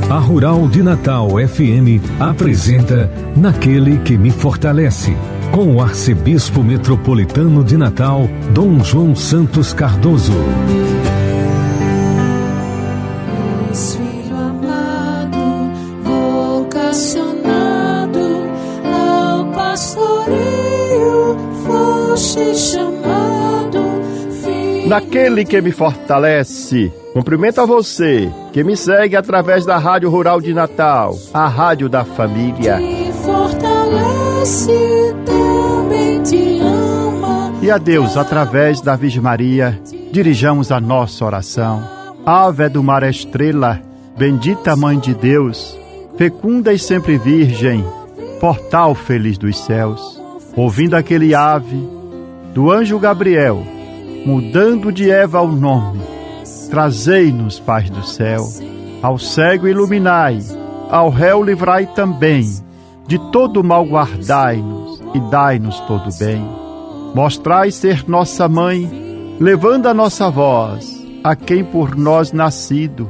A Rural de Natal FM apresenta Naquele que me fortalece, com o arcebispo metropolitano de Natal, Dom João Santos Cardoso. Filho amado, vocacionado ao pastoreio, foste chamado. Naquele que me fortalece. Cumprimento a você que me segue através da Rádio Rural de Natal, a rádio da família. Te fortalece, também te ama. E a Deus, através da Virgem Maria, dirijamos a nossa oração. Ave do mar estrela, bendita Mãe de Deus, fecunda e sempre virgem, portal feliz dos céus. Ouvindo aquele ave do anjo Gabriel, mudando de Eva o nome, trazei-nos paz do céu. Ao cego iluminai, ao réu livrai também, de todo mal guardai-nos e dai-nos todo bem. Mostrai ser nossa mãe, levando a nossa voz, a quem por nós nascido,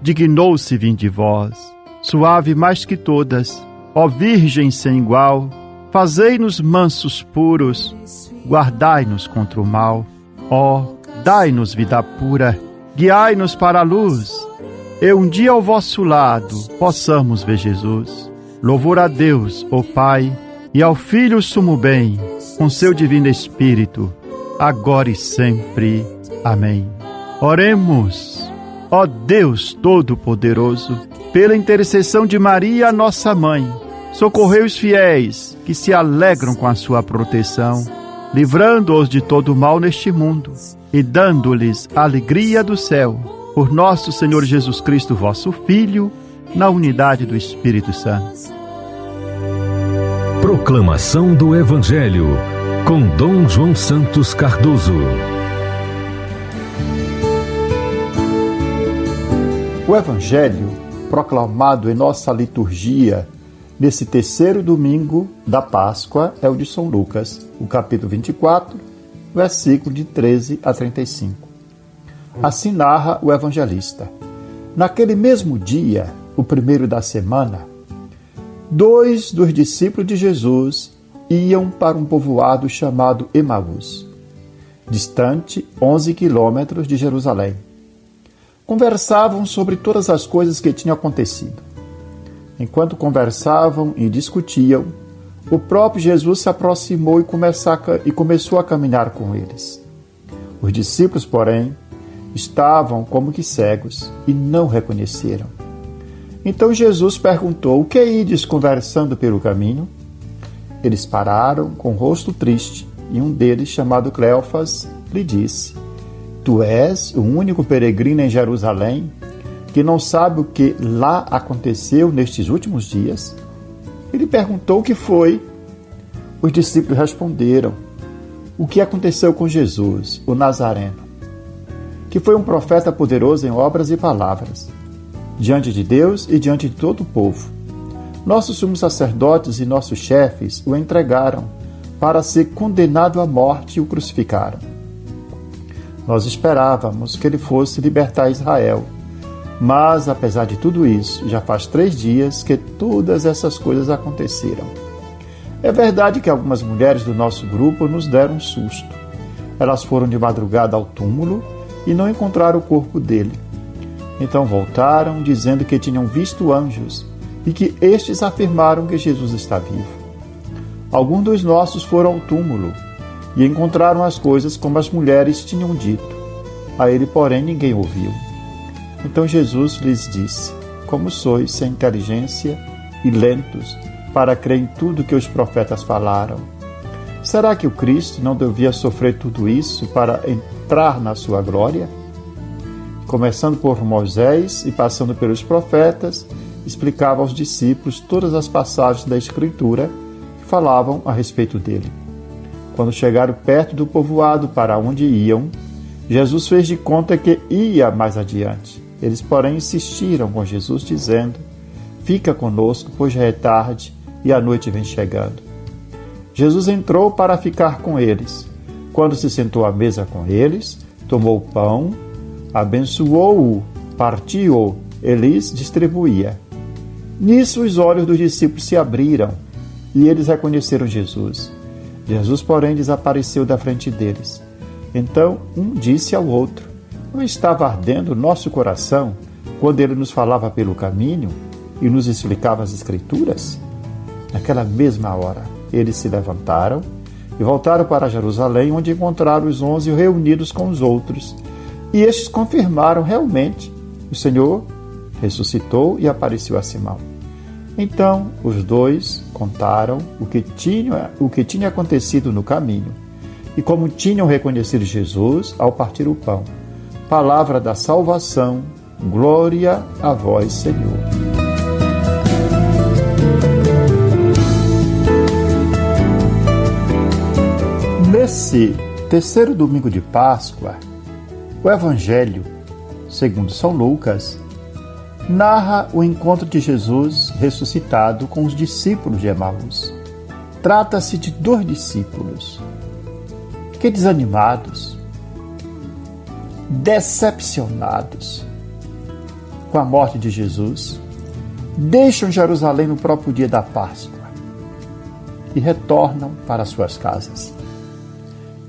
dignou-se vir de vós. Suave mais que todas, ó Virgem sem igual, fazei-nos mansos puros, guardai-nos contra o mal. Ó, dai-nos vida pura, guiai-nos para a luz, e um dia ao vosso lado possamos ver Jesus. Louvor a Deus, ó Pai, e ao Filho sumo bem, com seu divino Espírito, agora e sempre. Amém. Oremos. Ó Deus Todo-Poderoso, pela intercessão de Maria, nossa Mãe, socorrei os fiéis que se alegram com a sua proteção, livrando-os de todo mal neste mundo e dando-lhes a alegria do céu, por nosso Senhor Jesus Cristo, vosso Filho, na unidade do Espírito Santo. Proclamação do Evangelho, com Dom João Santos Cardoso. O Evangelho, proclamado em nossa liturgia nesse terceiro domingo da Páscoa, é o de São Lucas, o capítulo 24, versículo de 13 a 35. Assim narra o evangelista. Naquele mesmo dia, o primeiro da semana, 2 dos discípulos de Jesus iam para um povoado chamado Emaús, distante 11 quilômetros de Jerusalém. Conversavam sobre todas as coisas que tinham acontecido. Enquanto conversavam e discutiam, o próprio Jesus se aproximou e começou a caminhar com eles. Os discípulos, porém, estavam como que cegos e não reconheceram. Então Jesus perguntou: o que ides conversando pelo caminho? Eles pararam com o rosto triste, e um deles, chamado Cleofas, lhe disse: tu és o único peregrino em Jerusalém que não sabe o que lá aconteceu nestes últimos dias? Ele perguntou o que foi. Os discípulos responderam: o que aconteceu com Jesus, o Nazareno, que foi um profeta poderoso em obras e palavras, diante de Deus e diante de todo o povo. Nossos sumos sacerdotes e nossos chefes o entregaram para ser condenado à morte e o crucificaram. Nós esperávamos que ele fosse libertar Israel, mas, apesar de tudo isso, já faz 3 dias que todas essas coisas aconteceram. É verdade que algumas mulheres do nosso grupo nos deram um susto. Elas foram de madrugada ao túmulo e não encontraram o corpo dele. Então voltaram, dizendo que tinham visto anjos e que estes afirmaram que Jesus está vivo. Alguns dos nossos foram ao túmulo e encontraram as coisas como as mulheres tinham dito. A ele, porém, ninguém ouviu. Então Jesus lhes disse: como sois sem inteligência e lentos para crer em tudo que os profetas falaram? Será que o Cristo não devia sofrer tudo isso para entrar na sua glória? Começando por Moisés e passando pelos profetas, explicava aos discípulos todas as passagens da Escritura que falavam a respeito dele. Quando chegaram perto do povoado para onde iam, Jesus fez de conta que ia mais adiante. Eles, porém, insistiram com Jesus, dizendo: fica conosco, pois já é tarde e a noite vem chegando. Jesus entrou para ficar com eles. Quando se sentou à mesa com eles, tomou o pão, abençoou-o, partiu-o Eles distribuía. Nisso os olhos dos discípulos se abriram e eles reconheceram Jesus. Jesus, porém, desapareceu da frente deles. Então um disse ao outro: não estava ardendo o nosso coração quando ele nos falava pelo caminho e nos explicava as Escrituras? Naquela mesma hora, eles se levantaram e voltaram para Jerusalém, onde encontraram os 11 reunidos com os outros. E estes confirmaram realmente: o Senhor ressuscitou e apareceu a Simão. Então os dois contaram o que tinha acontecido no caminho e como tinham reconhecido Jesus ao partir o pão. Palavra da salvação, glória a vós, Senhor. Nesse terceiro domingo de Páscoa, o Evangelho, segundo São Lucas, narra o encontro de Jesus ressuscitado com os discípulos de Emaús. Trata-se de 2 discípulos que, desanimados, decepcionados com a morte de Jesus, deixam Jerusalém no próprio dia da Páscoa e retornam para suas casas.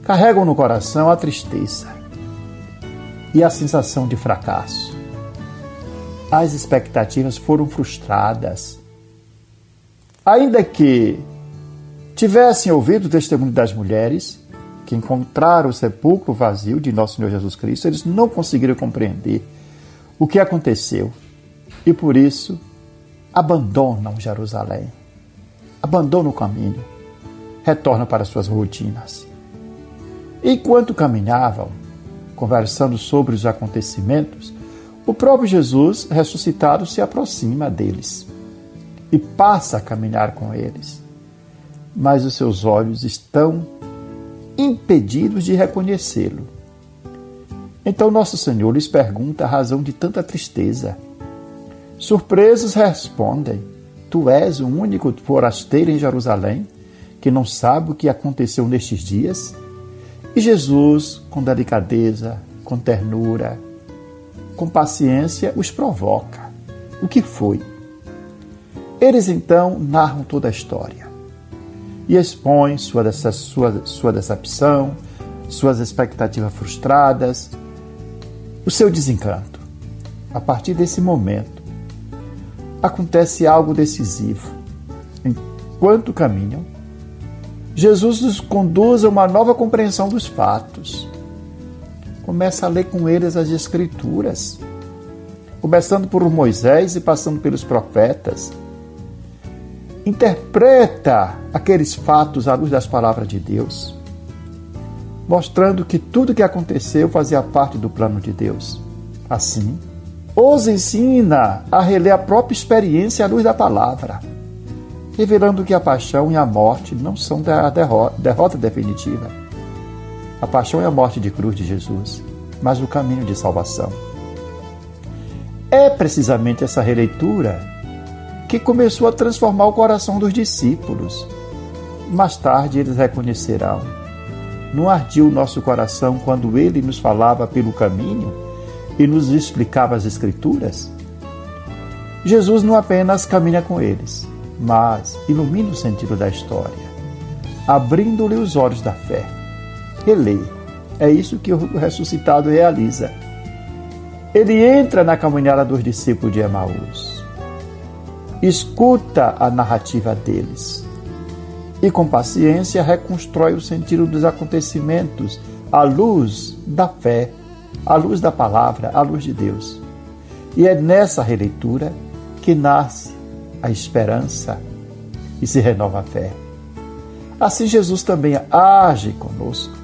Carregam no coração a tristeza e a sensação de fracasso. As expectativas foram frustradas. Ainda que tivessem ouvido o testemunho das mulheres que encontraram o sepulcro vazio de nosso Senhor Jesus Cristo, eles não conseguiram compreender o que aconteceu e, por isso, abandonam Jerusalém, abandonam o caminho, retornam para suas rotinas. Enquanto caminhavam, conversando sobre os acontecimentos, o próprio Jesus ressuscitado se aproxima deles e passa a caminhar com eles, mas os seus olhos estão impedidos de reconhecê-lo. Então Nosso Senhor lhes pergunta a razão de tanta tristeza. Surpresos respondem: tu és o único forasteiro em Jerusalém que não sabe o que aconteceu nestes dias? E Jesus, com delicadeza, com ternura, com paciência, os provoca. O que foi? Eles então narram toda a história e expõem sua decepção, suas expectativas frustradas, o seu desencanto. A partir desse momento, acontece algo decisivo. Enquanto caminham, Jesus nos conduz a uma nova compreensão dos fatos. Começa a ler com eles as Escrituras, começando por Moisés e passando pelos profetas. Interpreta aqueles fatos à luz das palavras de Deus, mostrando que tudo o que aconteceu fazia parte do plano de Deus. Assim, os ensina a reler a própria experiência à luz da palavra, revelando que a paixão e a morte não são a derrota definitiva. A paixão e a morte de cruz de Jesus, mas o caminho de salvação. É precisamente essa releitura que começou a transformar o coração dos discípulos. Mais tarde eles reconhecerão: não ardia o nosso coração quando ele nos falava pelo caminho e nos explicava as Escrituras? Jesus não apenas caminha com eles, mas ilumina o sentido da história, abrindo-lhe os olhos da fé. Relê. É isso que o ressuscitado realiza. Ele entra na caminhada dos discípulos de Emaús, escuta a narrativa deles e, com paciência, reconstrói o sentido dos acontecimentos à luz da fé, à luz da palavra, à luz de Deus. E é nessa releitura que nasce a esperança e se renova a fé. Assim Jesus também age conosco.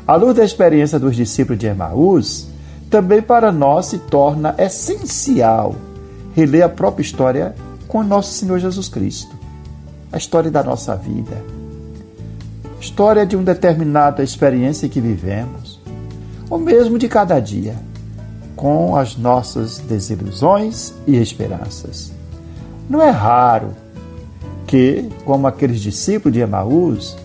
À luz da experiência dos discípulos de Emaús, também para nós se torna essencial reler a própria história com nosso Senhor Jesus Cristo. A história da nossa vida. A história de uma determinada experiência que vivemos, ou mesmo de cada dia, com as nossas desilusões e esperanças. Não é raro que, como aqueles discípulos de Emaús,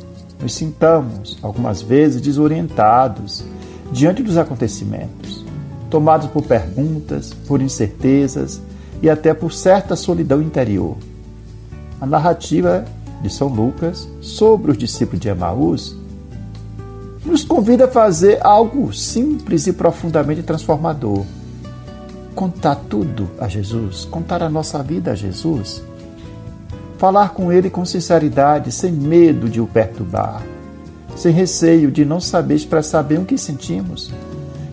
nos sintamos, algumas vezes, desorientados diante dos acontecimentos, tomados por perguntas, por incertezas, e até por certa solidão interior. A narrativa de São Lucas sobre os discípulos de Emaús nos convida a fazer algo simples e profundamente transformador. Contar tudo a Jesus, contar a nossa vida a Jesus. Falar com Ele com sinceridade, sem medo de o perturbar, sem receio de não saber expressar bem o que sentimos,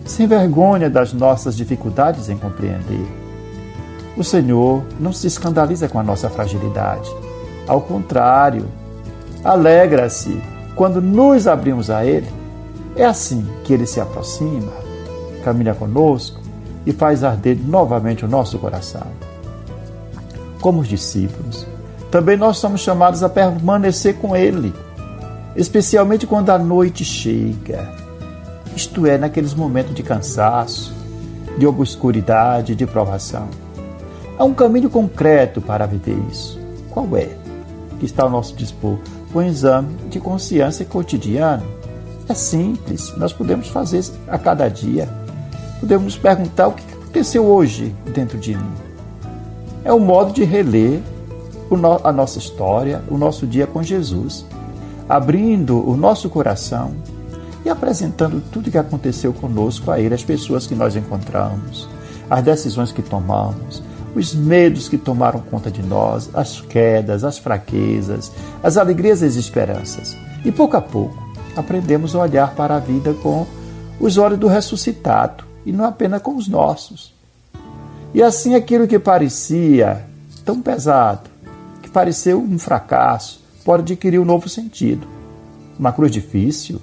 sem vergonha das nossas dificuldades em compreender. O Senhor não se escandaliza com a nossa fragilidade. Ao contrário, alegra-se quando nos abrimos a Ele. É assim que Ele se aproxima, caminha conosco e faz arder novamente o nosso coração. Como os discípulos, também nós somos chamados a permanecer com Ele, especialmente quando a noite chega, isto é, naqueles momentos de cansaço, de obscuridade, de provação. Há um caminho concreto para viver isso. Qual é? Que está ao nosso dispor. Um exame de consciência cotidiano. É simples, nós podemos fazer a cada dia. Podemos nos perguntar o que aconteceu hoje dentro de mim. É um modo de reler a nossa história, o nosso dia com Jesus, abrindo o nosso coração e apresentando tudo o que aconteceu conosco a Ele, as pessoas que nós encontramos, as decisões que tomamos, os medos que tomaram conta de nós, as quedas, as fraquezas, as alegrias e as esperanças. E pouco a pouco aprendemos a olhar para a vida com os olhos do ressuscitado e não apenas com os nossos. E assim aquilo que parecia tão pesado, que pareceu um fracasso, pode adquirir um novo sentido. Uma cruz difícil,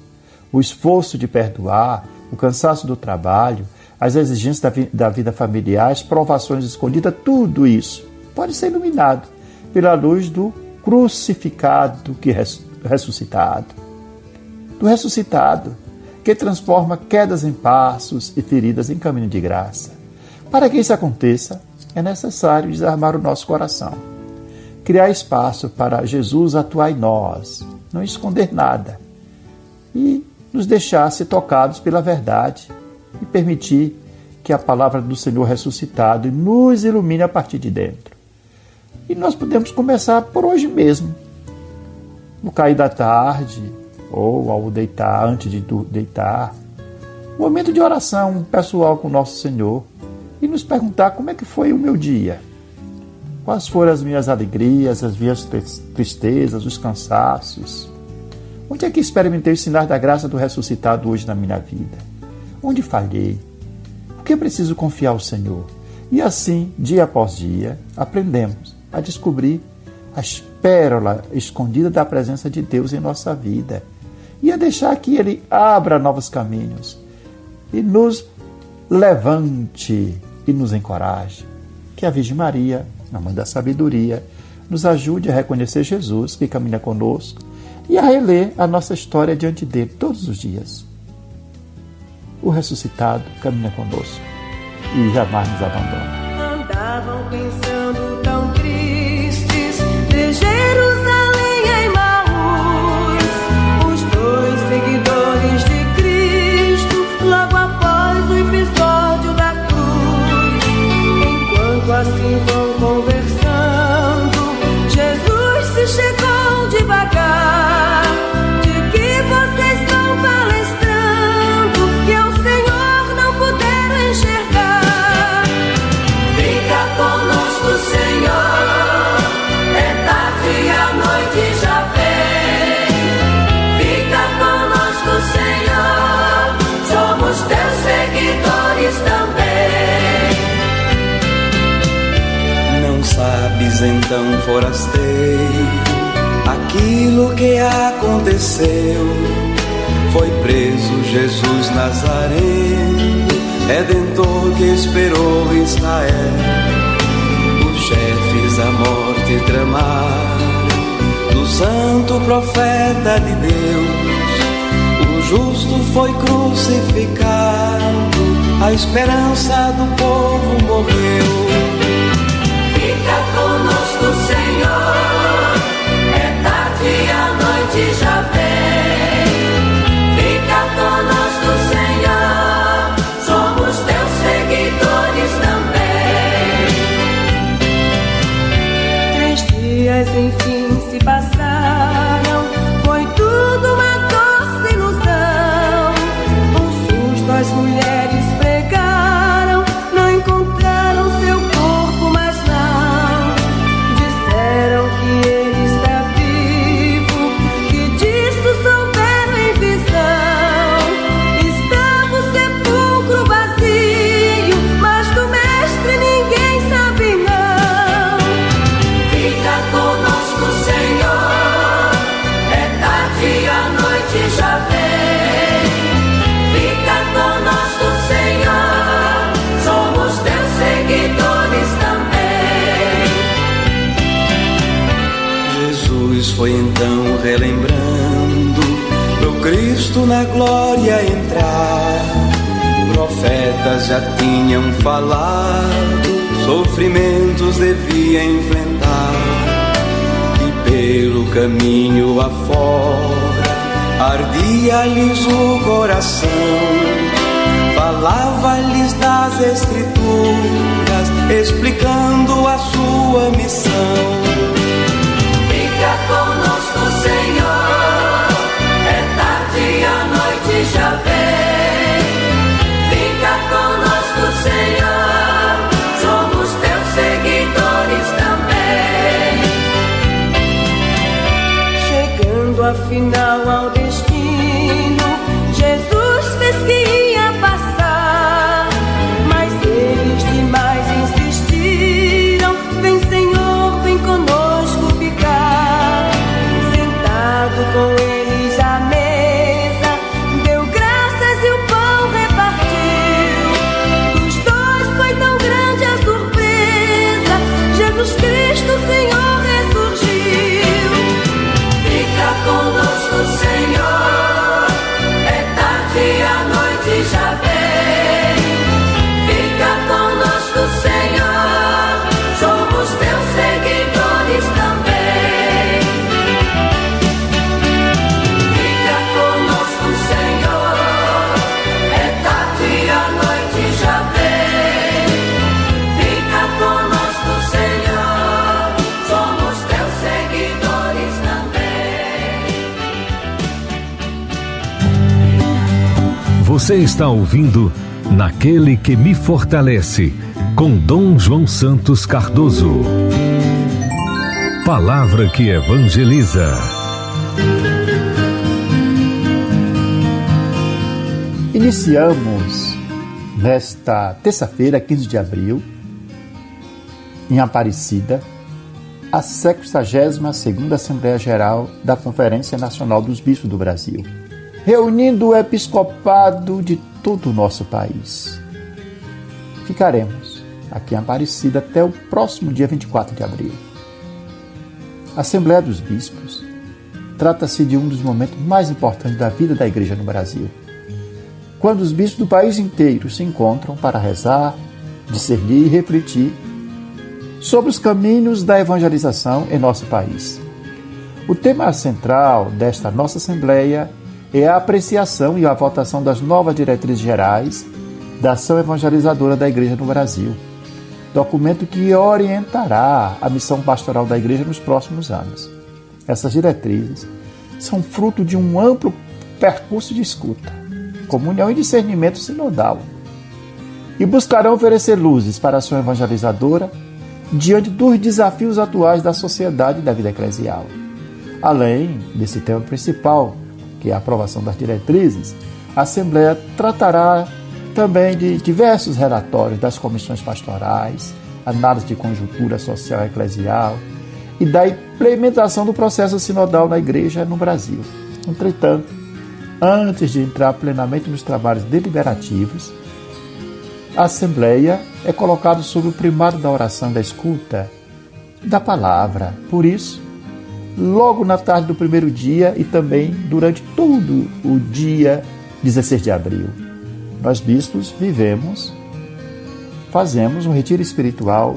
o esforço de perdoar, o cansaço do trabalho, as exigências da vida familiar, as provações escolhidas, tudo isso pode ser iluminado pela luz do crucificado que ressuscitado. Do ressuscitado, que transforma quedas em passos e feridas em caminho de graça. Para que isso aconteça, é necessário desarmar o nosso coração, criar espaço para Jesus atuar em nós, não esconder nada, e nos deixar ser tocados pela verdade e permitir que a palavra do Senhor ressuscitado nos ilumine a partir de dentro. E nós podemos começar por hoje mesmo, no cair da tarde, ou ao deitar, antes de deitar, um momento de oração pessoal com o nosso Senhor e nos perguntar como é que foi o meu dia, quais foram as minhas alegrias, as minhas tristezas, os cansaços, onde é que experimentei os sinais da graça do ressuscitado hoje na minha vida, onde falhei, o que eu preciso confiar ao Senhor. E assim, dia após dia, aprendemos a descobrir as pérolas escondidas da presença de Deus em nossa vida e a deixar que Ele abra novos caminhos e nos levante e nos encoraje. Que a Virgem Maria, a Mãe da Sabedoria, nos ajude a reconhecer Jesus que caminha conosco e a reler a nossa história diante dele todos os dias. O ressuscitado caminha conosco e jamais nos abandona. Andavam pensando tão tristes de Jerusalém a Emaús, os dois seguidores de Cristo, logo após o episódio da cruz. Enquanto assim vão conversando, Jesus se chegou devagar. De que vocês estão palestrando, que ao Senhor não puderam enxergar? Fica conosco, Senhor, é tarde e a noite já vem. Fica conosco, Senhor, somos teus seguidores também. Não sabes então, forasteiro, aquilo que aconteceu. Foi preso Jesus Nazareno, Redentor que esperou Israel. Os chefes a morte tramaram do santo profeta de Deus. O justo foi crucificado, a esperança do povo morreu. Fica conosco, Senhor, é tarde e a noite já vem. Fica conosco, Senhor, somos teus seguidores também. dias enfim se passaram, foi tudo uma doce ilusão. Um susto as mulheres pregaram, não encontraram seu corpo, mas não. Disseram que ele está vivo, que disto souberam em visão. Estava o sepulcro vazio, mas do mestre ninguém sabe não. Fica conosco, Senhor, é tarde e a noite já vem. Fica conosco, Senhor, somos teus seguidores também. Jesus foi então relembrando pro Cristo na glória entrar. Profetas já tinham falado, sofrimentos devia enfrentar. E pelo caminho afora ardia-lhes o coração. Falava-lhes das Escrituras, explicando a sua missão. Fica conosco, Senhor, é tarde e a noite já vem. Fica conosco, Senhor, somos teus seguidores também. Chegando afinal ao destino, Jesus fez que ia passar, mas eles demais insistiram: vem, Senhor, vem conosco ficar. Sentado com eles à mesa, deu graças e o pão repartiu. Dos dois foi tão grande a surpresa, Jesus Cristo, Senhor, ressurgiu. Fica conosco, Senhor, é tarde e a noite já vem. Fica conosco, Senhor, somos teus seguidores também. Fica conosco, Senhor, é tarde e a noite já vem. Fica conosco, Senhor, somos teus seguidores também. Você está ouvindo Naquele que me fortalece, com Dom João Santos Cardoso. Palavra que evangeliza. Iniciamos nesta terça-feira, 15 de abril, em Aparecida, a 62ª Assembleia Geral da Conferência Nacional dos Bispos do Brasil, reunindo o episcopado de todo o nosso país. Ficaremos aqui em Aparecida até o próximo dia 24 de abril. A Assembleia dos Bispos trata-se de um dos momentos mais importantes da vida da Igreja no Brasil, quando os bispos do país inteiro se encontram para rezar, discernir e refletir sobre os caminhos da evangelização em nosso país. O tema central desta nossa Assembleia é a apreciação e a votação das novas diretrizes gerais da ação evangelizadora da Igreja no Brasil, documento que orientará a missão pastoral da Igreja nos próximos anos. Essas diretrizes são fruto de um amplo percurso de escuta, comunhão e discernimento sinodal, e buscarão oferecer luzes para a ação evangelizadora diante dos desafios atuais da sociedade e da vida eclesial. Além desse tema principal, que é a aprovação das diretrizes, a Assembleia tratará também de diversos relatórios das comissões pastorais, análise de conjuntura social e eclesial e da implementação do processo sinodal na Igreja no Brasil. Entretanto, antes de entrar plenamente nos trabalhos deliberativos, a Assembleia é colocada sob o primado da oração e da escuta da palavra. Por isso, logo na tarde do primeiro dia e também durante todo o dia 16 de abril, nós bispos fazemos um retiro espiritual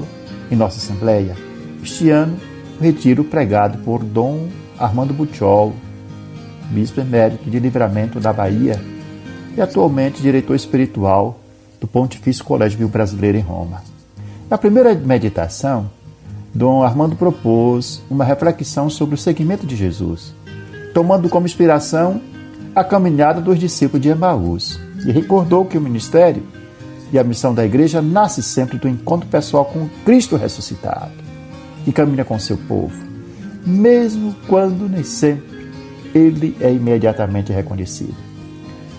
em nossa Assembleia. Este ano, o retiro pregado por Dom Armando Bucciol, bispo emérito de Livramento da Bahia e atualmente diretor espiritual do Pontifício Colégio Bíblico Brasileiro em Roma. Na primeira meditação, Dom Armando propôs uma reflexão sobre o seguimento de Jesus, tomando como inspiração a caminhada dos discípulos de Emaús, e recordou que o ministério e a missão da igreja nasce sempre do encontro pessoal com Cristo ressuscitado, que caminha com seu povo, mesmo quando nem sempre ele é imediatamente reconhecido.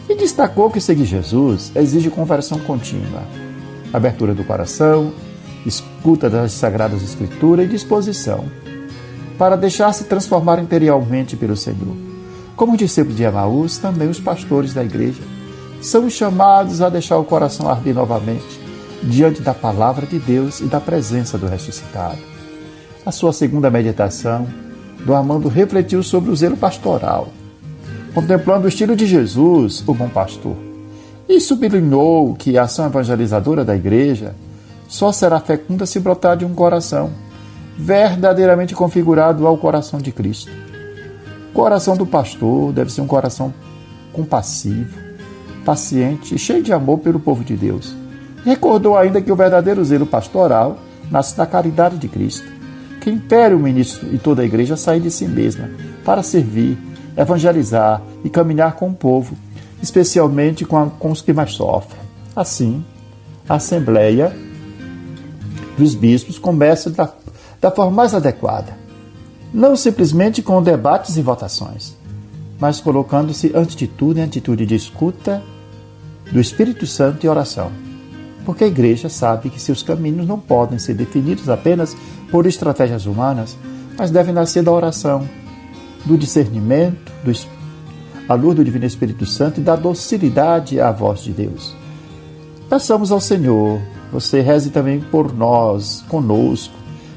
E destacou que seguir Jesus exige conversão contínua, abertura do coração, escuta das Sagradas Escrituras e disposição para deixar-se transformar interiormente pelo Senhor. Como os discípulos de Emaús, também os pastores da igreja são chamados a deixar o coração arder novamente diante da palavra de Deus e da presença do ressuscitado. A sua segunda meditação, Dom Armando refletiu sobre o zelo pastoral, contemplando o estilo de Jesus, o bom pastor, e sublinhou que a ação evangelizadora da igreja só será fecunda se brotar de um coração verdadeiramente configurado ao coração de Cristo. O coração do pastor deve ser um coração compassivo, paciente e cheio de amor pelo povo de Deus. Recordou ainda que o verdadeiro zelo pastoral nasce da caridade de Cristo, que impere o ministro e toda a igreja a sair de si mesma para servir, evangelizar e caminhar com o povo, especialmente com os que mais sofrem. Assim, a Assembleia dos Bispos começa da forma mais adequada, não simplesmente com debates e votações, mas colocando-se, antes de tudo, em atitude de escuta do Espírito Santo e oração, porque a igreja sabe que seus caminhos não podem ser definidos apenas por estratégias humanas, mas devem nascer da oração, do discernimento, à luz do Divino Espírito Santo e da docilidade à voz de Deus. Peçamos ao Senhor, você reze também por nós, conosco,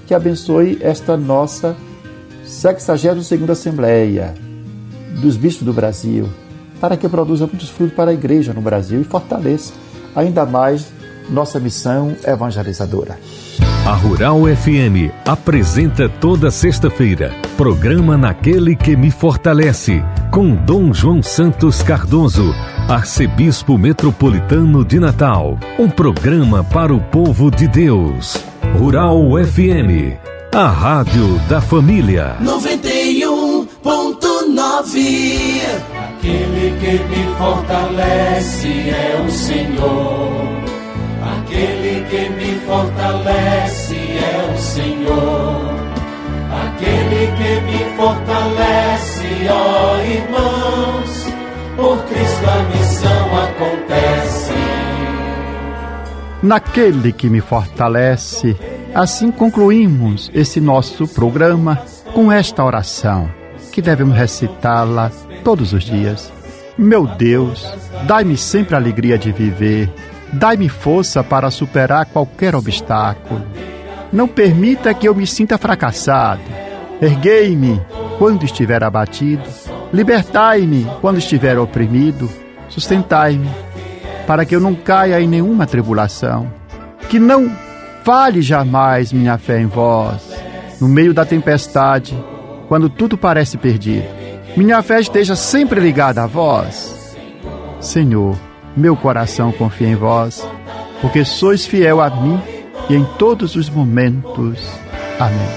que abençoe esta nossa 62ª Assembleia dos Bispos do Brasil, para que produza muitos frutos para a Igreja no Brasil e fortaleça ainda mais nossa missão evangelizadora. A Rural FM apresenta toda sexta-feira programa Naquele que me fortalece, com Dom João Santos Cardoso, arcebispo metropolitano de Natal. Um programa para o povo de Deus. Rural FM, a rádio da família. 91.9. Aquele que me fortalece é o Senhor. Aquele que me fortalece é o Senhor. Aquele que me fortalece, ó irmãos, por Cristo a missão acontece. Naquele que me fortalece, assim concluímos esse nosso programa com esta oração, que devemos recitá-la todos os dias. Meu Deus, dai-me sempre a alegria de viver. Dai-me força para superar qualquer obstáculo. Não permita que eu me sinta fracassado. Erguei-me quando estiver abatido. Libertai-me quando estiver oprimido. Sustentai-me para que eu não caia em nenhuma tribulação. Que não falhe jamais minha fé em vós. No meio da tempestade, quando tudo parece perdido, minha fé esteja sempre ligada a vós. Senhor, meu coração confia em vós, porque sois fiel a mim e em todos os momentos. Amém.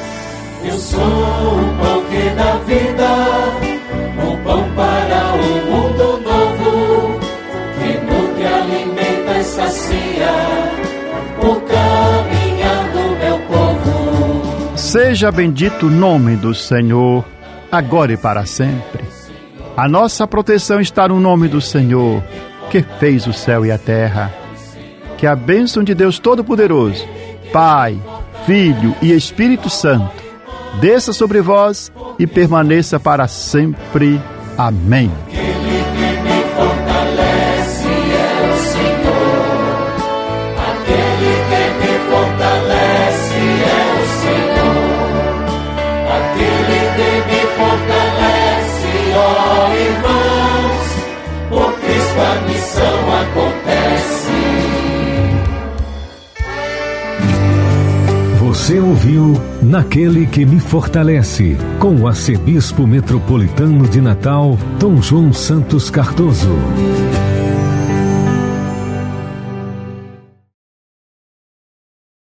Eu sou o pão que dá vida, o pão para um mundo novo, que nutre, alimenta e sacia o caminhar do meu povo. Seja bendito o nome do Senhor, agora e para sempre. A nossa proteção está no nome do Senhor, que fez o céu e a terra. Que a bênção de Deus Todo-Poderoso, Pai, Filho e Espírito Santo, desça sobre vós e permaneça para sempre. Amém. Aquele que me fortalece é o Senhor. Aquele que me fortalece é o Senhor. Aquele que me fortalece, ó irmãos, por Cristo a missão acontece. Você ouviu Naquele que me fortalece, com o arcebispo metropolitano de Natal, Dom João Santos Cardoso.